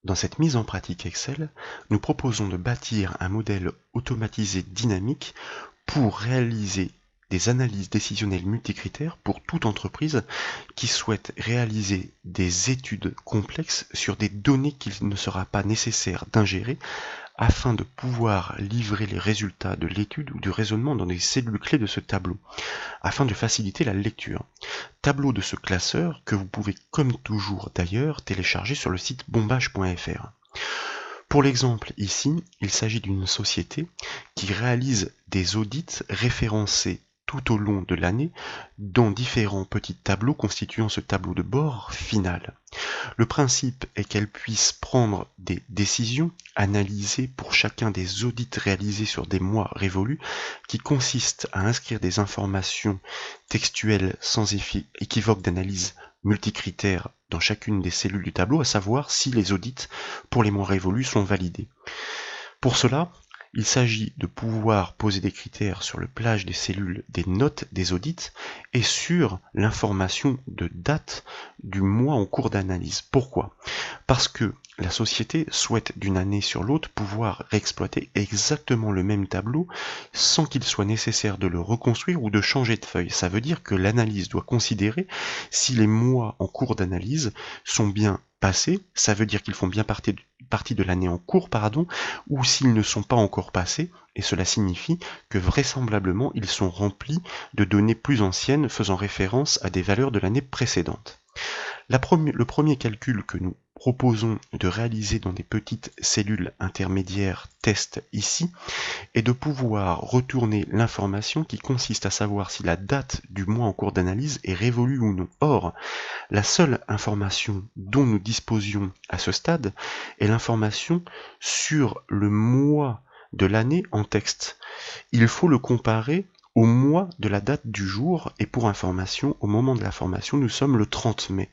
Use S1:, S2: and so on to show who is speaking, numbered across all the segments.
S1: Dans cette mise en pratique Excel, nous proposons de bâtir un modèle automatisé dynamique pour réaliser des analyses décisionnelles multicritères pour toute entreprise qui souhaite réaliser des études complexes sur des données qu'il ne sera pas nécessaire d'ingérer afin de pouvoir livrer les résultats de l'étude ou du raisonnement dans des cellules clés de ce tableau, afin de faciliter la lecture. Tableau de ce classeur que vous pouvez comme toujours d'ailleurs télécharger sur le site bombage.fr. Pour l'exemple ici, il s'agit d'une société qui réalise des audits référencés tout au long de l'année dans différents petits tableaux constituant ce tableau de bord final. Le principe est qu'elle puisse prendre des décisions analysées pour chacun des audits réalisés sur des mois révolus qui consistent à inscrire des informations textuelles sans effet équivoque d'analyse multicritères dans chacune des cellules du tableau, à savoir si les audits pour les mois révolus sont validés. Pour cela, il s'agit de pouvoir poser des critères sur le plage des cellules des notes des audits et sur l'information de date du mois en cours d'analyse. Pourquoi ? Parce que la société souhaite d'une année sur l'autre pouvoir réexploiter exactement le même tableau sans qu'il soit nécessaire de le reconstruire ou de changer de feuille. Ça veut dire que l'analyse doit considérer si les mois en cours d'analyse sont bien passés, ça veut dire qu'ils font bien partie de l'année en cours, ou s'ils ne sont pas encore passés, et cela signifie que vraisemblablement ils sont remplis de données plus anciennes faisant référence à des valeurs de l'année précédente. Le premier calcul que nous proposons de réaliser dans des petites cellules intermédiaires test ici est de pouvoir retourner l'information qui consiste à savoir si la date du mois en cours d'analyse est révolue ou non. Or, la seule information dont nous disposions à ce stade est l'information sur le mois de l'année en texte. Il faut le comparer au mois de la date du jour, et pour information, au moment de la formation, nous sommes le 30 mai.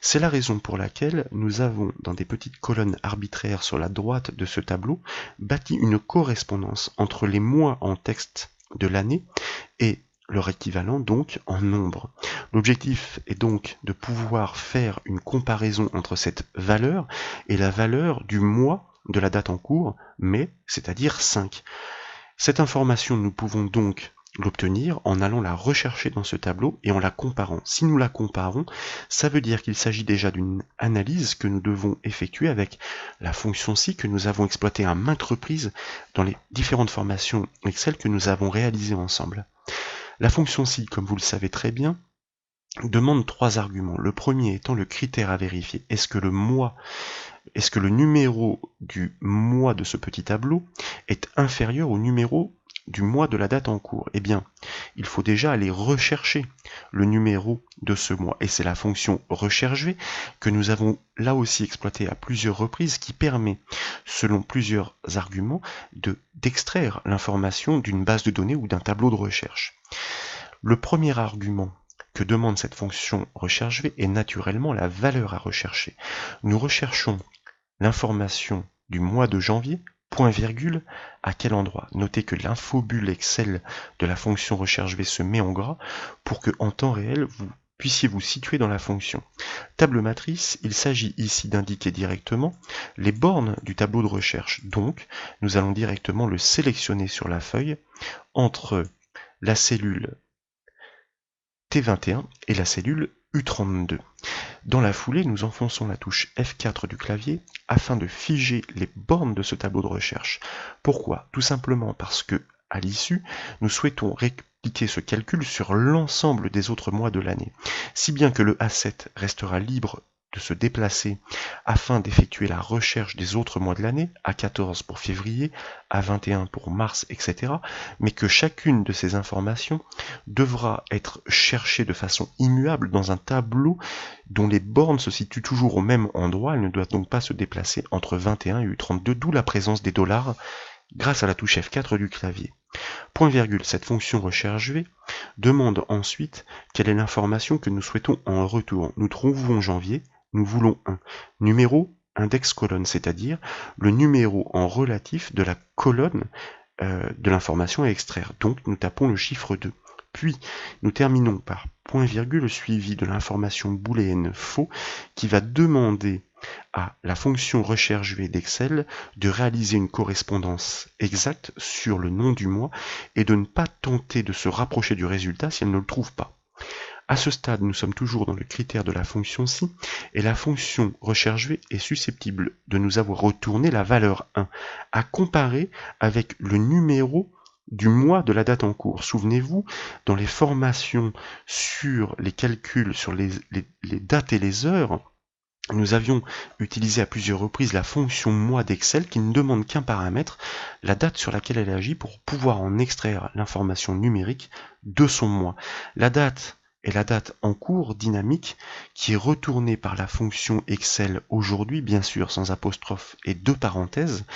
S1: C'est la raison pour laquelle nous avons, dans des petites colonnes arbitraires sur la droite de ce tableau, bâti une correspondance entre les mois en texte de l'année et leur équivalent donc en nombre. L'objectif est donc de pouvoir faire une comparaison entre cette valeur et la valeur du mois de la date en cours, mai, c'est-à-dire 5. Cette information, nous pouvons donc l'obtenir en allant la rechercher dans ce tableau et en la comparant. Si nous la comparons, ça veut dire qu'il s'agit déjà d'une analyse que nous devons effectuer avec la fonction SI que nous avons exploitée à maintes reprises dans les différentes formations Excel que nous avons réalisées ensemble. La fonction SI, comme vous le savez très bien, demande 3 arguments. Le premier étant le critère à vérifier. Est-ce que le numéro du mois de ce petit tableau est inférieur au numéro du mois de la date en cours? Eh bien, il faut déjà aller rechercher le numéro de ce mois. Et c'est la fonction recherche-v que nous avons là aussi exploitée à plusieurs reprises qui permet, selon plusieurs arguments, d'extraire l'information d'une base de données ou d'un tableau de recherche. Le premier argument que demande cette fonction recherche-v est naturellement la valeur à rechercher. Nous recherchons l'information du mois de janvier, point virgule, à quel endroit? Notez que l'infobulle Excel de la fonction recherche-v se met en gras pour que, en temps réel, vous puissiez vous situer dans la fonction. Table matrice, il s'agit ici d'indiquer directement les bornes du tableau de recherche. Donc, nous allons directement le sélectionner sur la feuille entre la cellule T21 et la cellule U32. Dans la foulée, nous enfonçons la touche F4 du clavier afin de figer les bornes de ce tableau de recherche. Pourquoi? Tout simplement parce que, à l'issue, nous souhaitons répliquer ce calcul sur l'ensemble des autres mois de l'année. Si bien que le A7 restera libre de se déplacer afin d'effectuer la recherche des autres mois de l'année, A14 pour février, A21 pour mars, etc., mais que chacune de ces informations devra être cherchée de façon immuable dans un tableau dont les bornes se situent toujours au même endroit. Elle ne doit donc pas se déplacer entre 21 et U32, d'où la présence des dollars grâce à la touche F4 du clavier. Point virgule, cette fonction recherche-v demande ensuite quelle est l'information que nous souhaitons en retour. Nous trouvons janvier, nous voulons un numéro index colonne, c'est-à-dire le numéro en relatif de la colonne de l'information à extraire. Donc nous tapons le chiffre 2. Puis nous terminons par point virgule suivi de l'information booléenne faux qui va demander à la fonction recherche-v d'Excel de réaliser une correspondance exacte sur le nom du mois et de ne pas tenter de se rapprocher du résultat si elle ne le trouve pas. À ce stade, nous sommes toujours dans le critère de la fonction si, et la fonction recherche-v est susceptible de nous avoir retourné la valeur 1, à comparer avec le numéro du mois de la date en cours. Souvenez-vous, dans les formations sur les calculs, sur les dates et les heures, nous avions utilisé à plusieurs reprises la fonction mois d'Excel qui ne demande qu'un paramètre, la date sur laquelle elle agit, pour pouvoir en extraire l'information numérique de son mois. La date est la date en cours dynamique qui est retournée par la fonction Excel aujourd'hui, bien sûr sans apostrophe et deux parenthèses.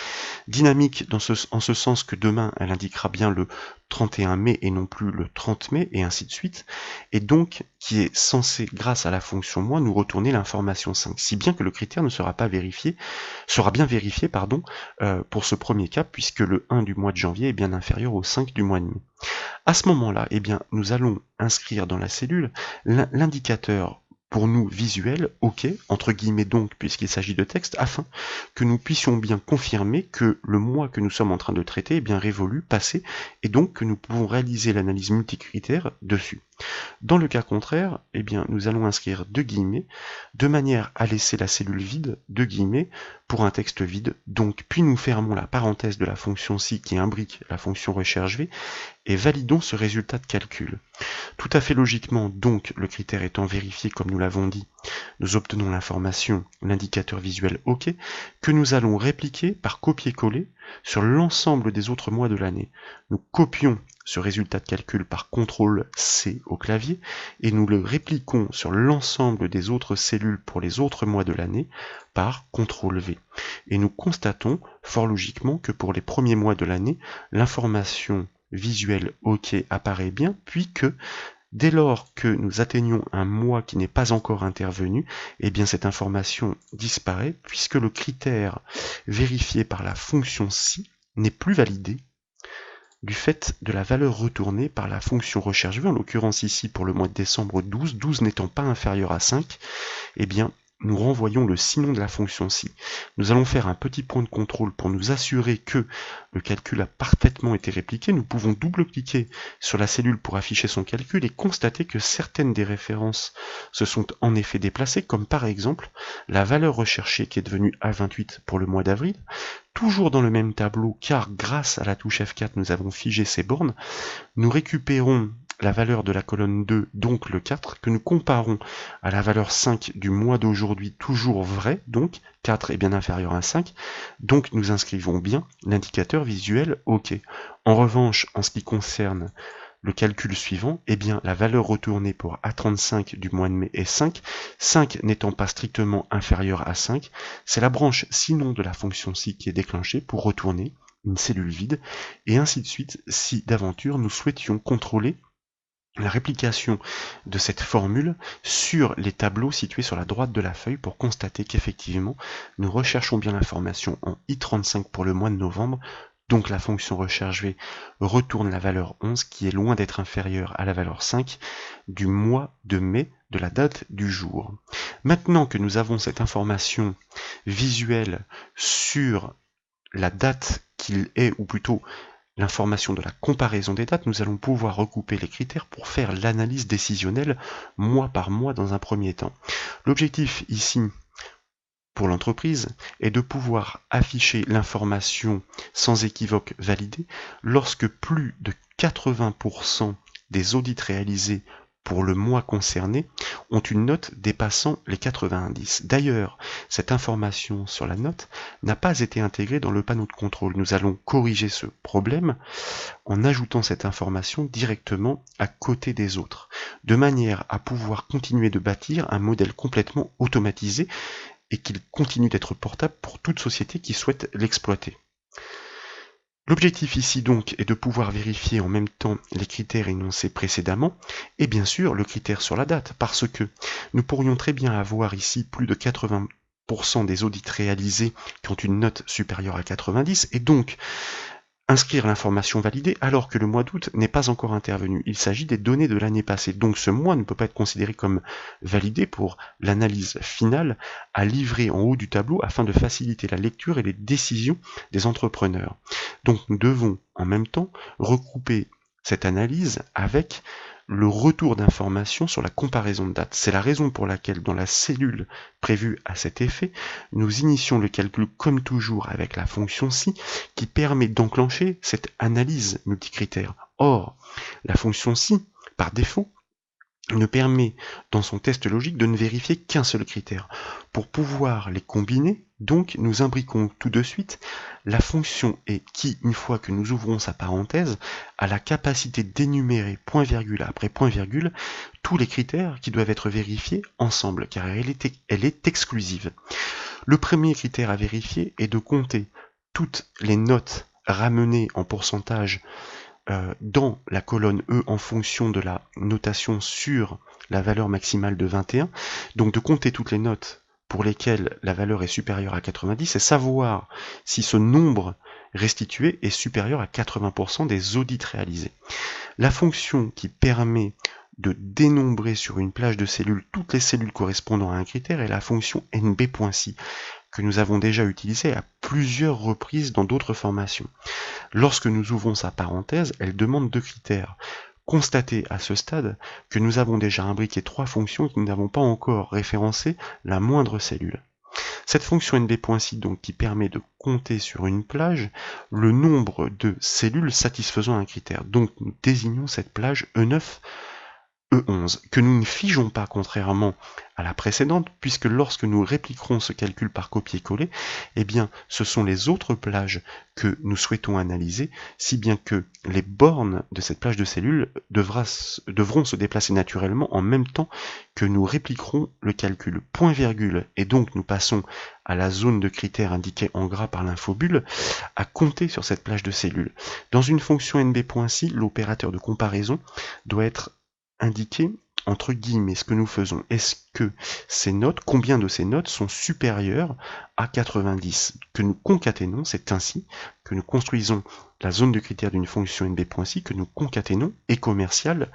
S1: Dynamique en ce sens que demain elle indiquera bien le 31 mai et non plus le 30 mai, et ainsi de suite, et donc qui est censé, grâce à la fonction mois, nous retourner l'information 5, si bien que le critère ne sera pas vérifié, sera bien vérifié pour ce premier cas, puisque le 1 du mois de janvier est bien inférieur au 5 du mois de mai. À ce moment-là, eh bien, nous allons inscrire dans la cellule l'indicateur pour nous visuel, OK, entre guillemets donc, puisqu'il s'agit de texte, afin que nous puissions bien confirmer que le mois que nous sommes en train de traiter est bien révolu, passé, et donc que nous pouvons réaliser l'analyse multicritère dessus. Dans le cas contraire, eh bien, nous allons inscrire deux guillemets, de manière à laisser la cellule vide, deux guillemets, pour un texte vide, donc, puis nous fermons la parenthèse de la fonction si qui imbrique la fonction recherche-v, et validons ce résultat de calcul. Tout à fait logiquement, donc, le critère étant vérifié comme nous l'avons dit, nous obtenons l'information, l'indicateur visuel OK, que nous allons répliquer par copier-coller sur l'ensemble des autres mois de l'année. Nous copions ce résultat de calcul par CTRL-C au clavier et nous le répliquons sur l'ensemble des autres cellules pour les autres mois de l'année par CTRL-V. Et nous constatons fort logiquement que pour les premiers mois de l'année, l'information visuelle OK apparaît bien, puis que dès lors que nous atteignons un mois qui n'est pas encore intervenu, eh bien cette information disparaît puisque le critère vérifié par la fonction si n'est plus validé du fait de la valeur retournée par la fonction recherche-v, en l'occurrence ici pour le mois de décembre 12, 12 n'étant pas inférieur à 5, eh bien nous renvoyons le sinon de la fonction si. Nous allons faire un petit point de contrôle pour nous assurer que le calcul a parfaitement été répliqué. Nous pouvons double-cliquer sur la cellule pour afficher son calcul et constater que certaines des références se sont en effet déplacées, comme par exemple la valeur recherchée qui est devenue A28 pour le mois d'avril, toujours dans le même tableau, car grâce à la touche F4 nous avons figé ces bornes. Nous récupérons la valeur de la colonne 2, donc le 4, que nous comparons à la valeur 5 du mois d'aujourd'hui, toujours vrai, donc 4 est bien inférieur à 5, donc nous inscrivons bien l'indicateur visuel OK. En revanche, en ce qui concerne le calcul suivant, eh bien la valeur retournée pour A35 du mois de mai est 5, 5 n'étant pas strictement inférieur à 5, c'est la branche sinon de la fonction si qui est déclenchée pour retourner une cellule vide, et ainsi de suite si d'aventure nous souhaitions contrôler la réplication de cette formule sur les tableaux situés sur la droite de la feuille pour constater qu'effectivement nous recherchons bien l'information en I35 pour le mois de novembre, donc la fonction recherche-v retourne la valeur 11 qui est loin d'être inférieure à la valeur 5 du mois de mai de la date du jour. Maintenant que nous avons cette information visuelle sur la date qu'il est, ou plutôt l'information de la comparaison des dates, nous allons pouvoir recouper les critères pour faire l'analyse décisionnelle mois par mois dans un premier temps. L'objectif ici, pour l'entreprise, est de pouvoir afficher l'information sans équivoque validée lorsque plus de 80% des audits réalisés pour le mois concerné ont une note dépassant les 90. D'ailleurs, cette information sur la note n'a pas été intégrée dans le panneau de contrôle. Nous allons corriger ce problème en ajoutant cette information directement à côté des autres, de manière à pouvoir continuer de bâtir un modèle complètement automatisé et qu'il continue d'être portable pour toute société qui souhaite l'exploiter. L'objectif ici donc est de pouvoir vérifier en même temps les critères énoncés précédemment et bien sûr le critère sur la date, parce que nous pourrions très bien avoir ici plus de 80% des audits réalisés qui ont une note supérieure à 90 et donc inscrire l'information validée alors que le mois d'août n'est pas encore intervenu. Il s'agit des données de l'année passée. Donc ce mois ne peut pas être considéré comme validé pour l'analyse finale à livrer en haut du tableau afin de faciliter la lecture et les décisions des entrepreneurs. Donc nous devons en même temps regrouper cette analyse avec le retour d'informations sur la comparaison de dates. C'est la raison pour laquelle dans la cellule prévue à cet effet, nous initions le calcul comme toujours avec la fonction si qui permet d'enclencher cette analyse multicritère. Or, la fonction si, par défaut, ne permet dans son test logique de ne vérifier qu'un seul critère. Pour pouvoir les combiner, donc nous imbriquons tout de suite la fonction et qui, une fois que nous ouvrons sa parenthèse, a la capacité d'énumérer point virgule après point virgule tous les critères qui doivent être vérifiés ensemble, car elle est exclusive. Le premier critère à vérifier est de compter toutes les notes ramenées en pourcentage dans la colonne E en fonction de la notation sur la valeur maximale de 21, donc de compter toutes les notes pour lesquelles la valeur est supérieure à 90 et savoir si ce nombre restitué est supérieur à 80% des audits réalisés. La fonction qui permet de dénombrer sur une plage de cellules toutes les cellules correspondant à un critère est la fonction nb.si que nous avons déjà utilisée à plusieurs reprises dans d'autres formations. Lorsque nous ouvrons sa parenthèse, elle demande deux critères. Constatez à ce stade que nous avons déjà imbriqué trois fonctions et que nous n'avons pas encore référencé la moindre cellule. Cette fonction nb.si donc qui permet de compter sur une plage le nombre de cellules satisfaisant un critère. Donc nous désignons cette plage E9, E11, que nous ne figeons pas contrairement à la précédente, puisque lorsque nous répliquerons ce calcul par copier-coller, eh bien, ce sont les autres plages que nous souhaitons analyser, si bien que les bornes de cette plage de cellules devront se déplacer naturellement en même temps que nous répliquerons le calcul. Point virgule, et donc nous passons à la zone de critères indiquée en gras par l'infobulle, à compter sur cette plage de cellules. Dans une fonction nb.si, l'opérateur de comparaison doit être indiqué entre guillemets ce que nous faisons. Est-ce que ces notes, combien de ces notes sont supérieures à 90 que nous concaténons, c'est ainsi que nous construisons la zone de critère d'une fonction nb.si que nous concaténons et commercial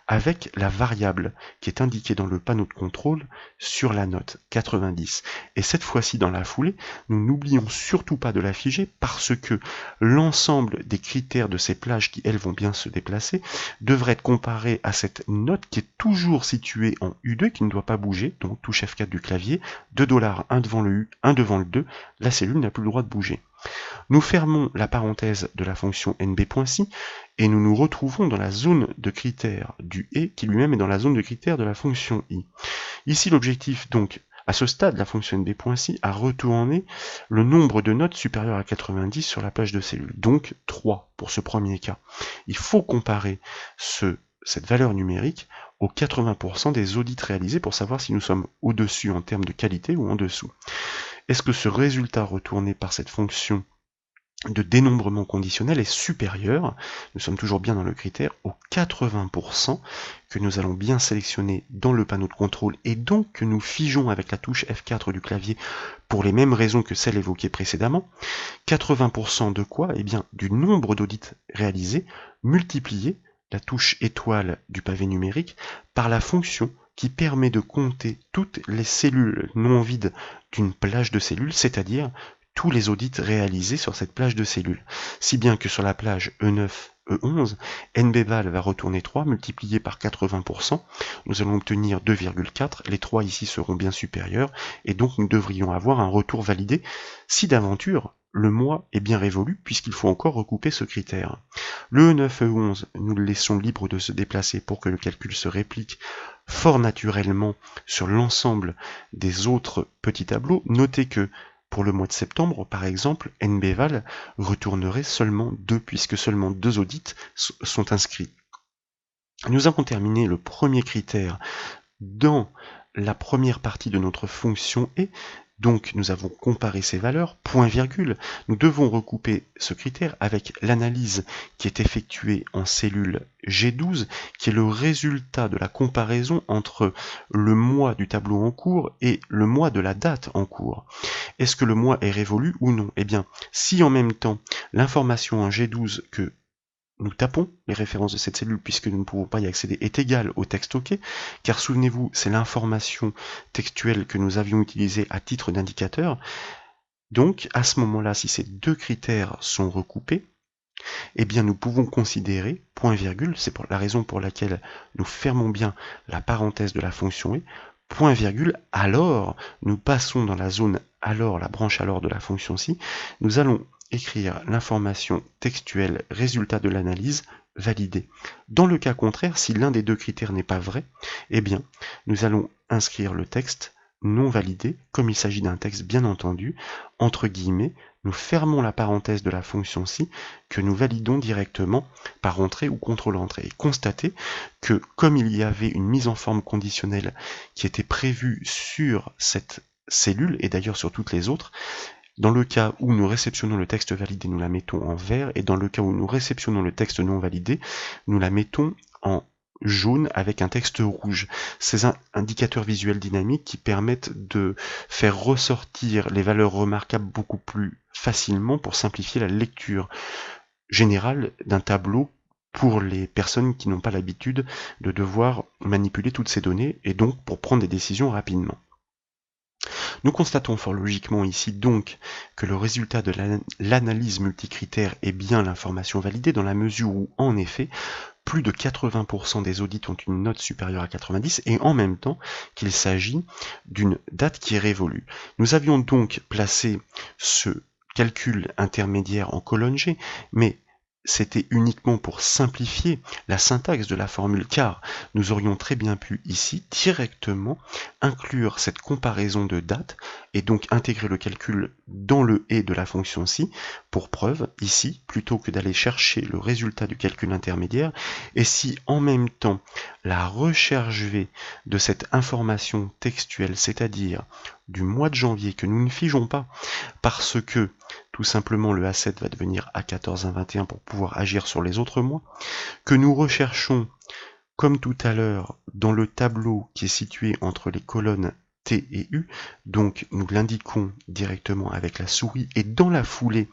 S1: avec la variable qui est indiquée dans le panneau de contrôle sur la note 90. Et cette fois-ci dans la foulée, nous n'oublions surtout pas de la figer parce que l'ensemble des critères de ces plages qui elles vont bien se déplacer devrait être comparé à cette note qui est toujours située en U2 qui ne doit pas bouger, donc touche F4 du clavier, $, 1 devant le U, 1 devant le 2, la cellule n'a plus le droit de bouger. Nous fermons la parenthèse de la fonction nb.si et nous nous retrouvons dans la zone de critères du et qui lui-même est dans la zone de critères de la fonction i. Ici l'objectif donc à ce stade la fonction nb.si a retourné le nombre de notes supérieur à 90 sur la plage de cellules, donc 3 pour ce premier cas. Il faut comparer cette valeur numérique aux 80% des audits réalisés pour savoir si nous sommes au-dessus en termes de qualité ou en dessous. Est-ce que ce résultat retourné par cette fonction de dénombrement conditionnel est supérieur, nous sommes toujours bien dans le critère, aux 80% que nous allons bien sélectionner dans le panneau de contrôle et donc que nous figeons avec la touche F4 du clavier pour les mêmes raisons que celles évoquées précédemment. 80% de quoi? Eh bien, du nombre d'audits réalisés multiplié, la touche étoile du pavé numérique, par la fonction qui permet de compter toutes les cellules non vides d'une plage de cellules, c'est-à-dire tous les audits réalisés sur cette plage de cellules. Si bien que sur la plage E9, E11, nbval va retourner 3 multiplié par 80%, nous allons obtenir 2,4, les 3 ici seront bien supérieurs, et donc nous devrions avoir un retour validé si d'aventure le mois est bien révolu, puisqu'il faut encore recouper ce critère. Le E9, E11, nous le laissons libre de se déplacer pour que le calcul se réplique fort naturellement sur l'ensemble des autres petits tableaux. Notez que pour le mois de septembre, par exemple, nbval retournerait seulement 2, puisque seulement 2 audits sont inscrits. Nous avons terminé le premier critère dans la première partie de notre fonction et Donc nous avons comparé ces valeurs, point virgule. Nous devons recouper ce critère avec l'analyse qui est effectuée en cellule G12, qui est le résultat de la comparaison entre le mois du tableau en cours et le mois de la date en cours. Est-ce que le mois est révolu ou non? Eh bien, si en même temps l'information en G12 que nous tapons les références de cette cellule puisque nous ne pouvons pas y accéder est égale au texte OK, car souvenez-vous, c'est l'information textuelle que nous avions utilisée à titre d'indicateur. Donc, à ce moment-là, si ces deux critères sont recoupés, eh bien nous pouvons considérer, point virgule, c'est la raison pour laquelle nous fermons bien la parenthèse de la fonction et, point virgule, alors nous passons dans la zone alors, la branche alors de la fonction ci, nous allons écrire l'information textuelle résultat de l'analyse validée. Dans le cas contraire, si l'un des deux critères n'est pas vrai, eh bien nous allons inscrire le texte non validé, comme il s'agit d'un texte bien entendu, entre guillemets, nous fermons la parenthèse de la fonction ci que nous validons directement par entrée ou contrôle entrée. Et constatez que comme il y avait une mise en forme conditionnelle qui était prévue sur cette cellule, et d'ailleurs sur toutes les autres, dans le cas où nous réceptionnons le texte validé, nous la mettons en vert, et dans le cas où nous réceptionnons le texte non validé, nous la mettons en jaune avec un texte rouge. Ces indicateurs visuels dynamiques qui permettent de faire ressortir les valeurs remarquables beaucoup plus facilement pour simplifier la lecture générale d'un tableau pour les personnes qui n'ont pas l'habitude de devoir manipuler toutes ces données et donc pour prendre des décisions rapidement. Nous constatons fort logiquement ici donc que le résultat de l'analyse multicritère est bien l'information validée dans la mesure où, en effet, plus de 80% des audits ont une note supérieure à 90 et en même temps qu'il s'agit d'une date qui est révolue. Nous avions donc placé ce calcul intermédiaire en colonne G, mais c'était uniquement pour simplifier la syntaxe de la formule, car nous aurions très bien pu ici directement inclure cette comparaison de dates et donc intégrer le calcul dans le et de la fonction ci, pour preuve, ici, plutôt que d'aller chercher le résultat du calcul intermédiaire, et si en même temps la recherche V de cette information textuelle, c'est-à-dire du mois de janvier que nous ne figeons pas, parce que tout simplement le A7 va devenir A14, A21 pour pouvoir agir sur les autres mois, que nous recherchons comme tout à l'heure dans le tableau qui est situé entre les colonnes T et U, donc nous l'indiquons directement avec la souris et dans la foulée,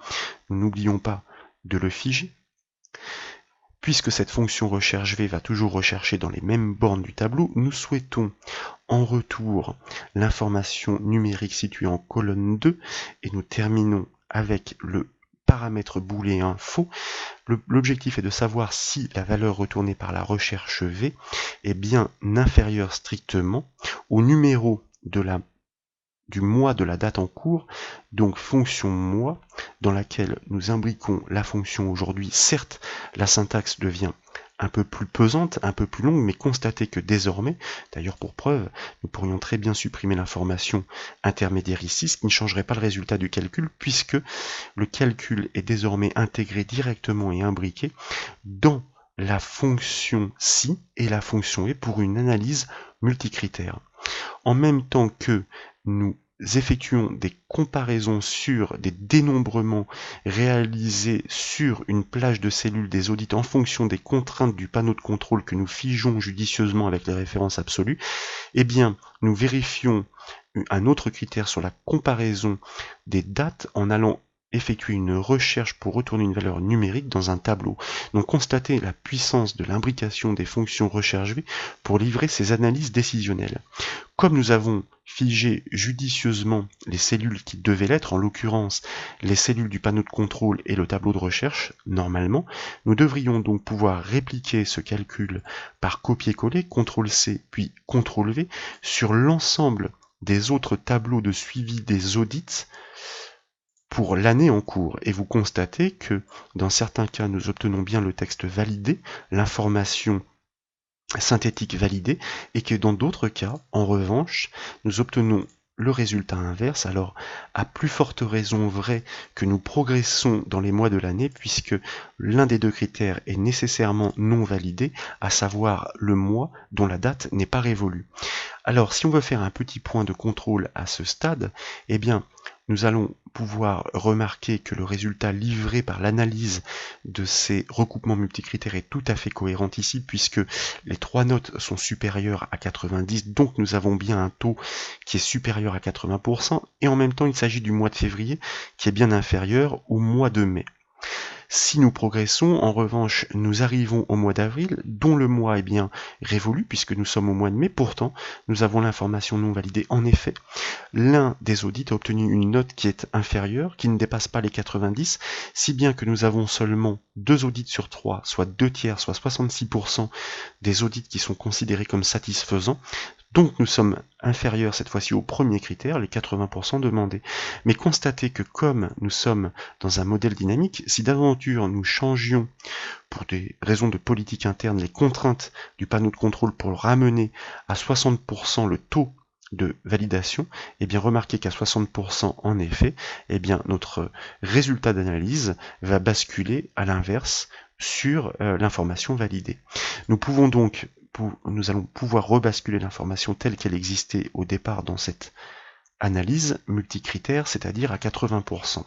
S1: n'oublions pas de le figer. Puisque cette fonction recherche V va toujours rechercher dans les mêmes bornes du tableau, nous souhaitons en retour l'information numérique située en colonne 2 et nous terminons avec le paramètre booléen faux. L'objectif est de savoir si la valeur retournée par la recherche V est bien inférieure strictement au numéro du mois de la date en cours, donc fonction mois, dans laquelle nous imbriquons la fonction aujourd'hui. Certes, la syntaxe devient un peu plus pesante, un peu plus longue, mais constatez que désormais, d'ailleurs pour preuve, nous pourrions très bien supprimer l'information intermédiaire ici, ce qui ne changerait pas le résultat du calcul, puisque le calcul est désormais intégré directement et imbriqué dans la fonction ci et la fonction et pour une analyse multicritère. En même temps que nous effectuons des comparaisons sur des dénombrements réalisés sur une plage de cellules des audits en fonction des contraintes du panneau de contrôle que nous figeons judicieusement avec les références absolues, eh bien, nous vérifions un autre critère sur la comparaison des dates en allant effectuer une recherche pour retourner une valeur numérique dans un tableau. Donc constatez la puissance de l'imbrication des fonctions recherche V pour livrer ces analyses décisionnelles. Comme nous avons figé judicieusement les cellules qui devaient l'être, en l'occurrence les cellules du panneau de contrôle et le tableau de recherche, normalement, nous devrions donc pouvoir répliquer ce calcul par copier-coller, CTRL-C puis CTRL-V, sur l'ensemble des autres tableaux de suivi des audits pour l'année en cours. Et vous constatez que dans certains cas, nous obtenons bien le texte validé, l'information synthétique validée, et que dans d'autres cas, en revanche, nous obtenons le résultat inverse, alors à plus forte raison vrai que nous progressons dans les mois de l'année, puisque l'un des deux critères est nécessairement non validé, à savoir le mois dont la date n'est pas révolue. Alors, si on veut faire un petit point de contrôle à ce stade, eh bien, nous allons pouvoir remarquer que le résultat livré par l'analyse de ces recoupements multicritères est tout à fait cohérent ici, puisque les trois notes sont supérieures à 90, donc nous avons bien un taux qui est supérieur à 80%, et en même temps il s'agit du mois de février qui est bien inférieur au mois de mai. Si nous progressons, en revanche, nous arrivons au mois d'avril, dont le mois est bien révolu, puisque nous sommes au mois de mai. Pourtant, nous avons l'information non validée. En effet, l'un des audits a obtenu une note qui est inférieure, qui ne dépasse pas les 90, si bien que nous avons seulement 2 audits sur 3, soit 2 tiers, soit 66% des audits qui sont considérés comme satisfaisants. Donc nous sommes inférieurs cette fois-ci au premier critère, les 80% demandés. Mais constatez que comme nous sommes dans un modèle dynamique, si d'aventure nous changions pour des raisons de politique interne les contraintes du panneau de contrôle pour ramener à 60% le taux de validation, eh bien remarquez qu'à 60% en effet, eh bien notre résultat d'analyse va basculer à l'inverse sur l'information validée. Nous allons pouvoir rebasculer l'information telle qu'elle existait au départ dans cette analyse multicritère, c'est-à-dire à 80%.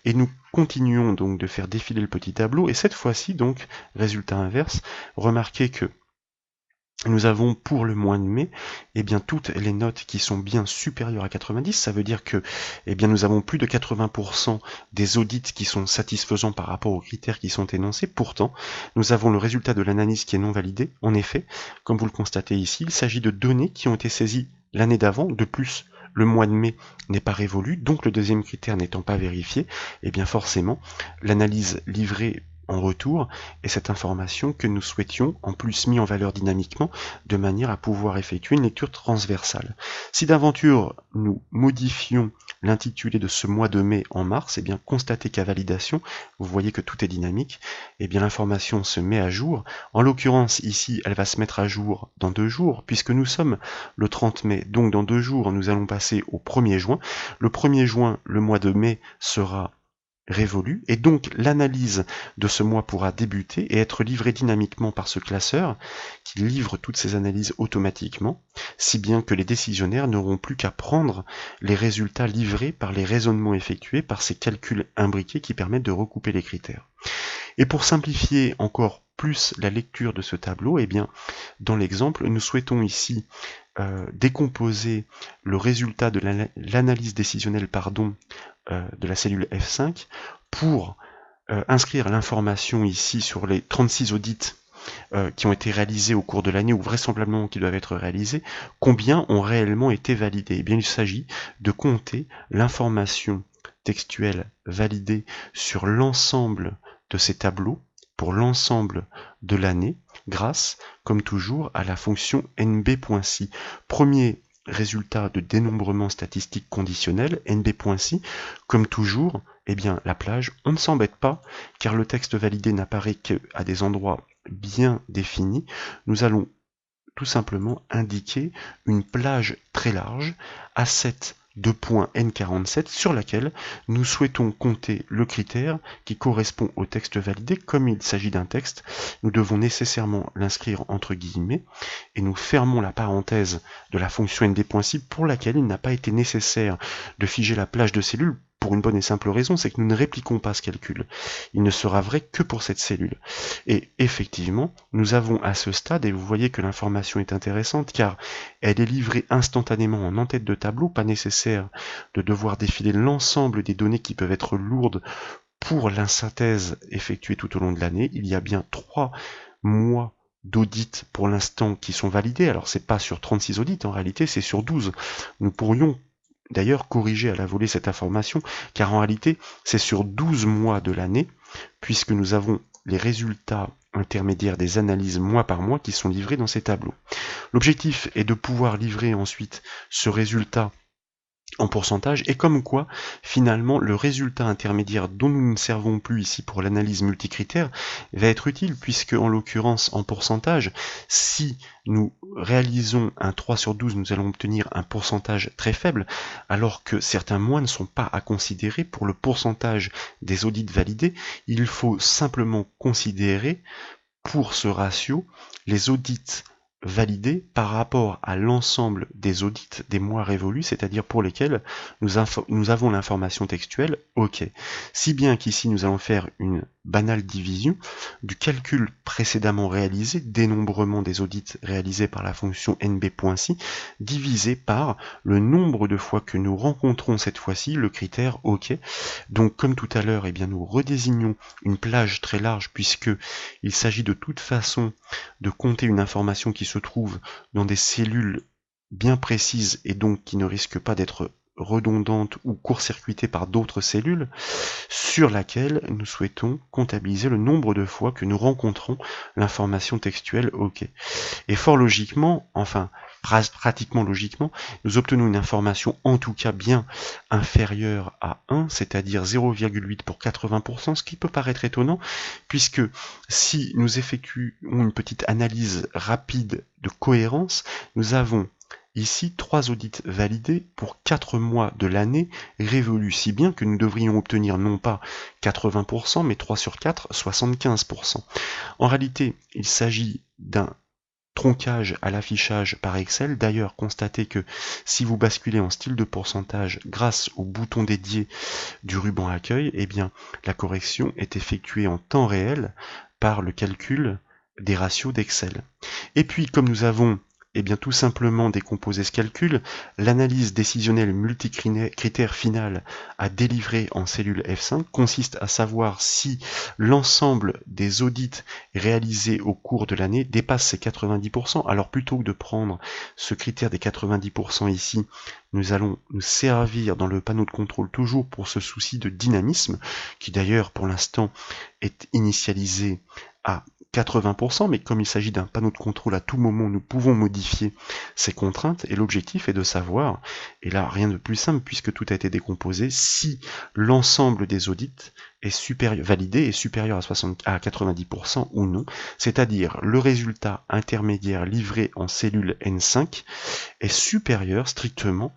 S1: Et nous continuons donc de faire défiler le petit tableau, et cette fois-ci, donc, résultat inverse, remarquez que nous avons pour le mois de mai, eh bien, toutes les notes qui sont bien supérieures à 90, ça veut dire que eh bien, nous avons plus de 80% des audits qui sont satisfaisants par rapport aux critères qui sont énoncés. Pourtant, nous avons le résultat de l'analyse qui est non validé. En effet, comme vous le constatez ici, il s'agit de données qui ont été saisies l'année d'avant. De plus, le mois de mai n'est pas révolu, donc le deuxième critère n'étant pas vérifié, eh bien forcément, l'analyse livrée en retour est cette information que nous souhaitions en plus mis en valeur dynamiquement de manière à pouvoir effectuer une lecture transversale. Si d'aventure nous modifions l'intitulé de ce mois de mai en mars, eh bien constatez qu'à validation, vous voyez que tout est dynamique, eh bien l'information se met à jour. En l'occurrence ici, elle va se mettre à jour dans 2 jours, puisque nous sommes le 30 mai, donc dans 2 jours nous allons passer au 1er juin. Le 1er juin, le mois de mai sera révolu, et donc l'analyse de ce mois pourra débuter et être livrée dynamiquement par ce classeur qui livre toutes ces analyses automatiquement, si bien que les décisionnaires n'auront plus qu'à prendre les résultats livrés par les raisonnements effectués par ces calculs imbriqués qui permettent de recouper les critères. Et pour simplifier encore plus la lecture de ce tableau, eh bien, dans l'exemple, nous souhaitons ici décomposer le résultat de l'analyse décisionnelle de la cellule F5 pour inscrire l'information ici sur les 36 audits qui ont été réalisés au cours de l'année ou vraisemblablement qui doivent être réalisés, combien ont réellement été validés. Eh bien, il s'agit de compter l'information textuelle validée sur l'ensemble de ces tableaux pour l'ensemble de l'année grâce, comme toujours, à la fonction nb.si. Premier résultat de dénombrement statistique conditionnel, nb.si, comme toujours, eh bien, la plage, on ne s'embête pas, car le texte validé n'apparaît qu'à des endroits bien définis. Nous allons tout simplement indiquer une plage très large, A7 de point N47, sur laquelle nous souhaitons compter le critère qui correspond au texte validé. Comme il s'agit d'un texte, nous devons nécessairement l'inscrire entre guillemets, et nous fermons la parenthèse de la fonction nb.si pour laquelle il n'a pas été nécessaire de figer la plage de cellules, pour une bonne et simple raison, c'est que nous ne répliquons pas ce calcul. Il ne sera vrai que pour cette cellule. Et effectivement, nous avons à ce stade, et vous voyez que l'information est intéressante, car elle est livrée instantanément en en-tête de tableau, pas nécessaire de devoir défiler l'ensemble des données qui peuvent être lourdes pour la synthèse effectuée tout au long de l'année. Il y a bien 3 mois d'audits pour l'instant qui sont validés. Alors c'est pas sur 36 audits, en réalité c'est sur 12. Nous pourrions d'ailleurs corriger à la volée cette information, car en réalité c'est sur 12 mois de l'année, puisque nous avons les résultats intermédiaires des analyses mois par mois qui sont livrés dans ces tableaux. L'objectif est de pouvoir livrer ensuite ce résultat en pourcentage, et comme quoi finalement le résultat intermédiaire dont nous ne servons plus ici pour l'analyse multicritère va être utile, puisque en l'occurrence en pourcentage, si nous réalisons un 3 sur 12, nous allons obtenir un pourcentage très faible, alors que certains mois ne sont pas à considérer pour le pourcentage des audits validés. Il faut simplement considérer pour ce ratio les audits validés par rapport à l'ensemble des audits des mois révolus, c'est-à-dire pour lesquels nous avons l'information textuelle OK. Si bien qu'ici nous allons faire une banale division du calcul précédemment réalisé, dénombrement des audits réalisés par la fonction nb.si, divisé par le nombre de fois que nous rencontrons cette fois-ci le critère OK. Donc comme tout à l'heure, eh bien nous redésignons une plage très large, puisque il s'agit de toute façon de compter une information qui se trouve dans des cellules bien précises et donc qui ne risque pas d'être redondante ou court-circuitée par d'autres cellules, sur laquelle nous souhaitons comptabiliser le nombre de fois que nous rencontrons l'information textuelle OK. Et fort logiquement, enfin pratiquement logiquement, nous obtenons une information en tout cas bien inférieure à 1, c'est-à-dire 0,8 pour 80%, ce qui peut paraître étonnant, puisque si nous effectuons une petite analyse rapide de cohérence, nous avons ici 3 audits validés pour 4 mois de l'année révolus, si bien que nous devrions obtenir non pas 80%, mais 3 sur 4, 75%. En réalité, il s'agit d'un troncage à l'affichage par Excel. D'ailleurs, constatez que si vous basculez en style de pourcentage grâce au bouton dédié du ruban accueil, eh bien, la correction est effectuée en temps réel par le calcul des ratios d'Excel. Et puis, comme nous avons tout simplement décomposer ce calcul, l'analyse décisionnelle multicritère finale à délivrer en cellule F5 consiste à savoir si l'ensemble des audits réalisés au cours de l'année dépasse ces 90%. Alors plutôt que de prendre ce critère des 90% ici, nous allons nous servir dans le panneau de contrôle toujours pour ce souci de dynamisme, qui d'ailleurs pour l'instant est initialisé à 80%, mais comme il s'agit d'un panneau de contrôle, à tout moment nous pouvons modifier ces contraintes, et l'objectif est de savoir, et là rien de plus simple puisque tout a été décomposé, si l'ensemble des audits est validé et supérieur à 90% ou non, c'est-à-dire le résultat intermédiaire livré en cellule N5 est supérieur strictement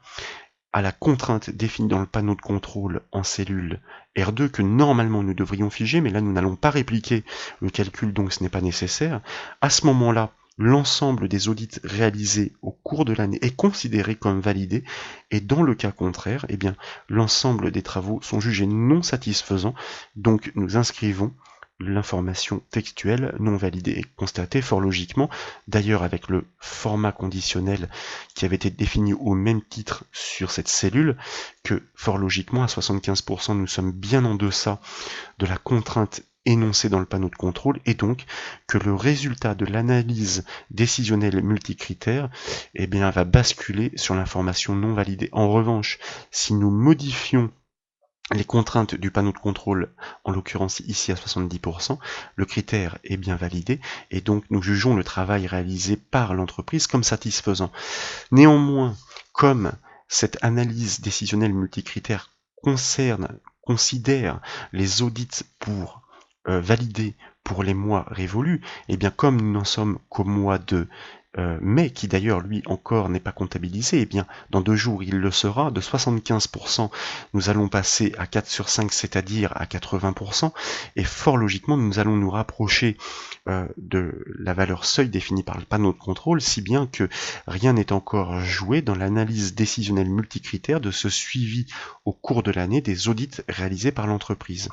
S1: à la contrainte définie dans le panneau de contrôle en cellule R2 que normalement nous devrions figer, mais là nous n'allons pas répliquer le calcul, donc ce n'est pas nécessaire. À ce moment-là, l'ensemble des audits réalisés au cours de l'année est considéré comme validé, et dans le cas contraire, eh bien, l'ensemble des travaux sont jugés non satisfaisants, donc nous inscrivons l'information textuelle non validée et constatée fort logiquement, d'ailleurs avec le format conditionnel qui avait été défini au même titre sur cette cellule, que fort logiquement à 75% nous sommes bien en deçà de la contrainte énoncée dans le panneau de contrôle, et donc que le résultat de l'analyse décisionnelle multicritère va basculer sur l'information non validée. En revanche, si nous modifions les contraintes du panneau de contrôle, en l'occurrence ici à 70%, le critère est bien validé, et donc nous jugeons le travail réalisé par l'entreprise comme satisfaisant. Néanmoins, comme cette analyse décisionnelle multicritère considère les audits pour validés pour les mois révolus, et bien comme nous n'en sommes qu'au mois de mai, qui d'ailleurs lui encore n'est pas comptabilisé, et bien dans 2 jours il le sera. De 75% nous allons passer à 4 sur 5, c'est-à-dire à 80%, et fort logiquement nous allons nous rapprocher de la valeur seuil définie par le panneau de contrôle, si bien que rien n'est encore joué dans l'analyse décisionnelle multicritère de ce suivi au cours de l'année des audits réalisés par l'entreprise.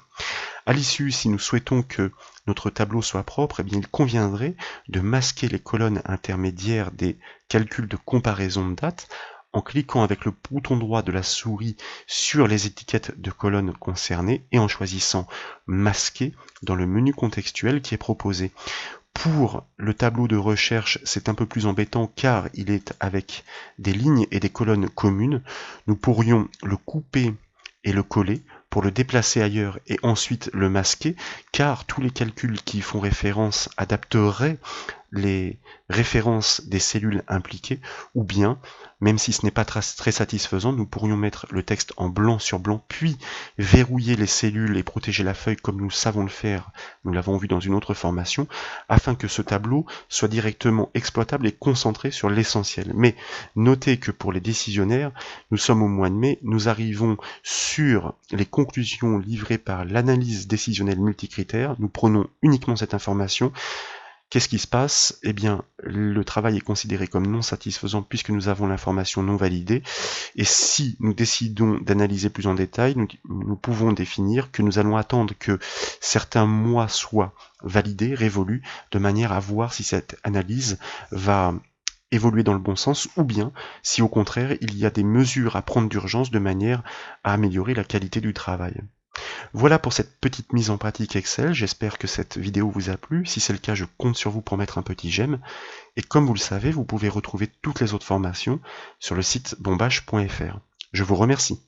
S1: À l'issue, si nous souhaitons que notre tableau soit propre, eh bien, il conviendrait de masquer les colonnes intermédiaires des calculs de comparaison de dates en cliquant avec le bouton droit de la souris sur les étiquettes de colonnes concernées et en choisissant Masquer dans le menu contextuel qui est proposé. Pour le tableau de recherche, c'est un peu plus embêtant car il est avec des lignes et des colonnes communes. Nous pourrions le couper et le coller pour le déplacer ailleurs et ensuite le masquer, car tous les calculs qui font référence adapteraient les références des cellules impliquées, ou bien, même si ce n'est pas très satisfaisant, nous pourrions mettre le texte en blanc sur blanc, puis verrouiller les cellules et protéger la feuille comme nous savons le faire, nous l'avons vu dans une autre formation, afin que ce tableau soit directement exploitable et concentré sur l'essentiel. Mais notez que pour les décisionnaires, nous sommes au mois de mai, nous arrivons sur les conclusions livrées par l'analyse décisionnelle multicritère, nous prenons uniquement cette information. Qu'est-ce qui se passe? Eh bien, le travail est considéré comme non satisfaisant puisque nous avons l'information non validée. Et si nous décidons d'analyser plus en détail, nous pouvons définir que nous allons attendre que certains mois soient validés, révolus, de manière à voir si cette analyse va évoluer dans le bon sens, ou bien si au contraire il y a des mesures à prendre d'urgence de manière à améliorer la qualité du travail. Voilà pour cette petite mise en pratique Excel, j'espère que cette vidéo vous a plu. Si c'est le cas, je compte sur vous pour mettre un petit j'aime. Et comme vous le savez, vous pouvez retrouver toutes les autres formations sur le site bombache.fr. Je vous remercie.